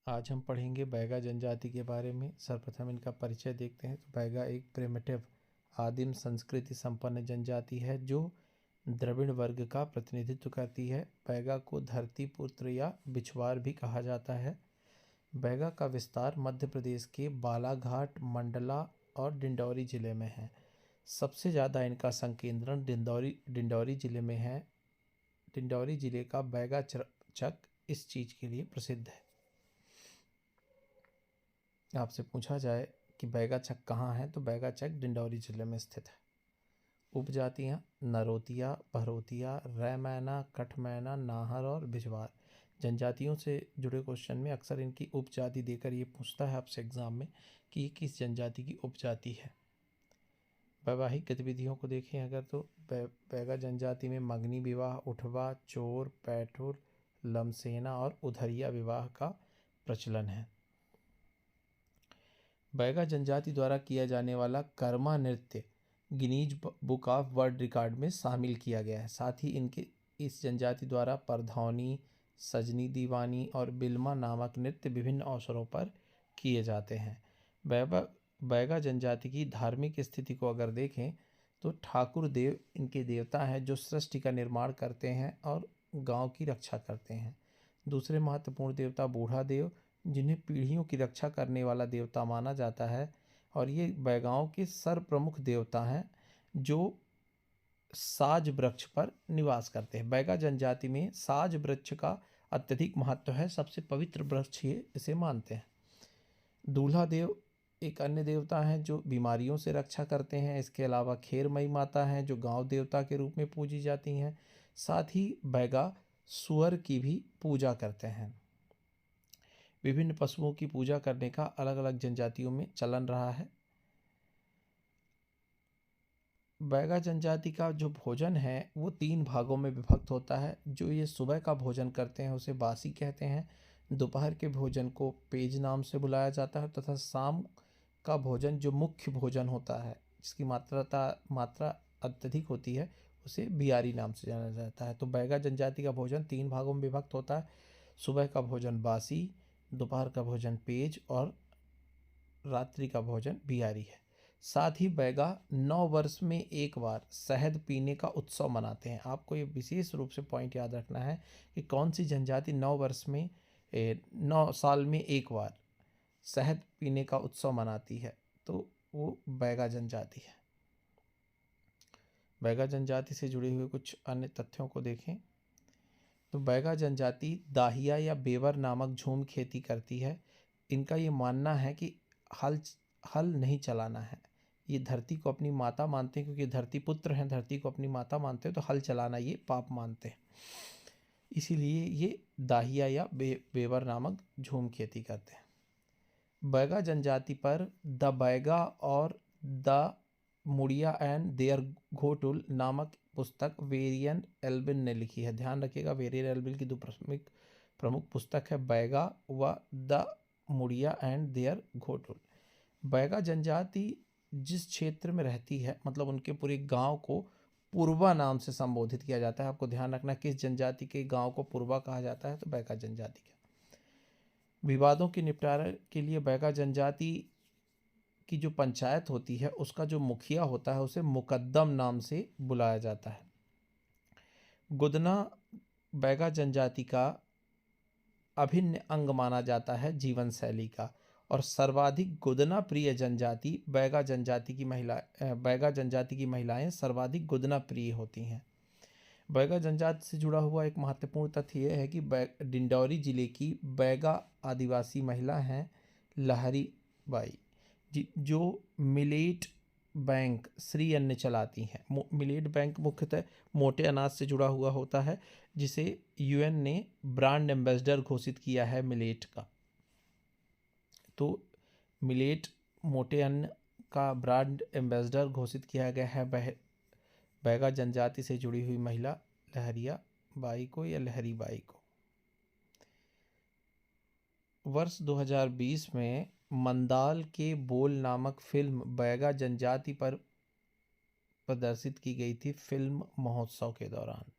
आज हम पढ़ेंगे बैगा जनजाति के बारे में। सर्वप्रथम इनका परिचय देखते हैं। तो बैगा एक प्रिमिटिव आदिम संस्कृति संपन्न जनजाति है जो द्रविड़ वर्ग का प्रतिनिधित्व करती है। बैगा को धरती पुत्र या बिछवार भी कहा जाता है। बैगा का विस्तार मध्य प्रदेश के बालाघाट, मंडला और डिंडौरी जिले में है। सबसे ज़्यादा इनका संकेंद्रण डिंडौरी जिले में है। डिंडौरी जिले का बैगा चक इस चीज़ के लिए प्रसिद्ध है। आपसे पूछा जाए कि बैगा चक कहाँ है, तो बैगा चक डिंडौरी जिले में स्थित है। उपजातियाँ नरोतिया, भरोतिया, रैमैना, कठमैना, नाहर और बिजवार। जनजातियों से जुड़े क्वेश्चन में अक्सर इनकी उपजाति देकर ये पूछता है आपसे एग्जाम में कि ये किस जनजाति की उपजाति है। वैवाहिक गतिविधियों को देखें अगर, तो बैगा जनजाति में मंगनी विवाह, उठवा, चोर, पैठुर, लमसेना और उधरिया विवाह का प्रचलन है। बैगा जनजाति द्वारा किया जाने वाला कर्मा नृत्य Guinness book of world record में शामिल किया गया है। साथ ही इस जनजाति द्वारा परधौनी, सजनी दीवानी और बिल्मा नामक नृत्य विभिन्न अवसरों पर किए जाते हैं। बैगा जनजाति की धार्मिक स्थिति को अगर देखें तो ठाकुर देव इनके देवता हैं जो सृष्टि का निर्माण करते हैं और गांव की रक्षा करते हैं। दूसरे महत्वपूर्ण देवता बूढ़ा देव, जिन्हें पीढ़ियों की रक्षा करने वाला देवता माना जाता है, और ये बैगाओं के सर्वप्रमुख देवता हैं जो साज वृक्ष पर निवास करते हैं। बैगा जनजाति में साज वृक्ष का अत्यधिक महत्व है। सबसे पवित्र वृक्ष ये इसे मानते हैं। दूल्हा देव एक अन्य देवता हैं जो बीमारियों से रक्षा करते हैं। इसके अलावा खेरमई माता हैं जो गांव देवता के रूप में पूजी जाती हैं। साथ ही बैगा सुअर की भी पूजा करते हैं। विभिन्न पशुओं की पूजा करने का अलग अलग जनजातियों में चलन रहा है। बैगा जनजाति का जो भोजन है वो 3 भागों में विभक्त होता है। जो ये सुबह का भोजन करते हैं उसे बासी कहते हैं। दोपहर के भोजन को पेज नाम से बुलाया जाता है तथा शाम का भोजन जो मुख्य भोजन होता है, जिसकी मात्रा अत्यधिक होती है, उसे बियारी नाम से जाना जाता है। तो बैगा जनजाति का भोजन 3 भागों में विभक्त होता है। सुबह का भोजन बासी, दोपहर का भोजन पेज और रात्रि का भोजन बिहारी है। साथ ही बैगा 9 वर्ष में एक बार शहद पीने का उत्सव मनाते हैं। आपको ये विशेष रूप से पॉइंट याद रखना है कि कौन सी जनजाति 9 साल में एक बार शहद पीने का उत्सव मनाती है, तो वो बैगा जनजाति है। बैगा जनजाति से जुड़े हुए कुछ अन्य तथ्यों को देखें तो बैगा जनजाति दाहिया या बेवर नामक झूम खेती करती है। इनका ये मानना है कि हल नहीं चलाना है। ये धरती को अपनी माता मानते हैं, क्योंकि धरती पुत्र हैं, धरती को अपनी माता मानते हैं, तो हल चलाना ये पाप मानते हैं। इसीलिए ये दाहिया या बेवर नामक झूम खेती करते हैं। बैगा जनजाति पर द बैगा और the Muria and their Ghotul नामक पुस्तक वेरियन एल्बिन ने लिखी है। ध्यान रखिएगा, वेरियन एल्बिन की 2 प्रमुख पुस्तक है, बैगा व the Muria and their Ghotul. Baiga जनजाति जिस क्षेत्र में रहती है, मतलब उनके पूरे गांव को पूर्वा नाम से संबोधित किया जाता है। आपको ध्यान रखना किस जनजाति के गांव को पूर्वा कहा जाता है, तो बैगा जनजाति का। विवादों के निपटारे के लिए बैगा जनजाति की जो पंचायत होती है उसका जो मुखिया होता है उसे मुकद्दम नाम से बुलाया जाता है। गुदना बैगा जनजाति का अभिन्न अंग माना जाता है जीवन शैली का, और सर्वाधिक गुदना प्रिय जनजाति बैगा जनजाति की महिलाएं सर्वाधिक गुदना प्रिय होती हैं। बैगा जनजाति से जुड़ा हुआ एक महत्वपूर्ण तथ्य यह है कि डिंडौरी जिले की बैगा आदिवासी महिला हैं लहरी बाई, जो मिलेट बैंक श्री अन्न चलाती हैं। मिलेट बैंक मुख्यतः मोटे अनाज से जुड़ा हुआ होता है, जिसे यूएन ने ब्रांड एम्बेसडर घोषित किया है मिलेट का। तो मिलेट मोटे अन्न का ब्रांड एम्बेसडर घोषित किया गया है बैगा जनजाति से जुड़ी हुई महिला लहरिया बाई को या लहरी बाई को। वर्ष 2020 में मंदाल के बोल नामक फिल्म बैगा जनजाति पर प्रदर्शित की गई थी फिल्म महोत्सव के दौरान।